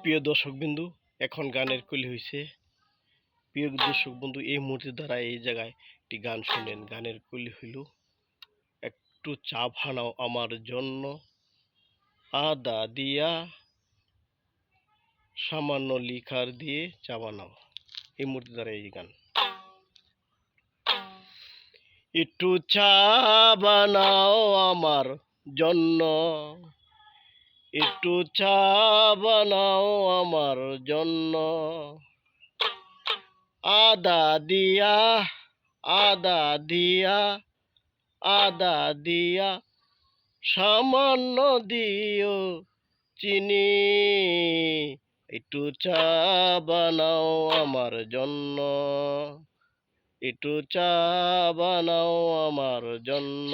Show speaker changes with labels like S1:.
S1: প্রিয় দর্শক বিন্দু, এখন গানের কলি হয়েছে। প্রিয় দর্শক বন্ধু, এই মুহূর্তে দ্বারা এই জায়গায় একটি গান শুনেন। গানের কলি হইল, একটু চা বানাও আমার জন্য, আদা দিয়া সামান্য লিকার দিয়ে চা বানাও। এই মুহূর্তে দ্বারা এই গান। একটু চা বানাও আমার জন্য, একটু চা বানাও আমার জন্য, আদা দিয়া আদা দিয়া আদা দিয়া সামান্য দিও চিনি, একটু চা বানাও আমার জন্য, একটু চা বানাও আমার জন্য।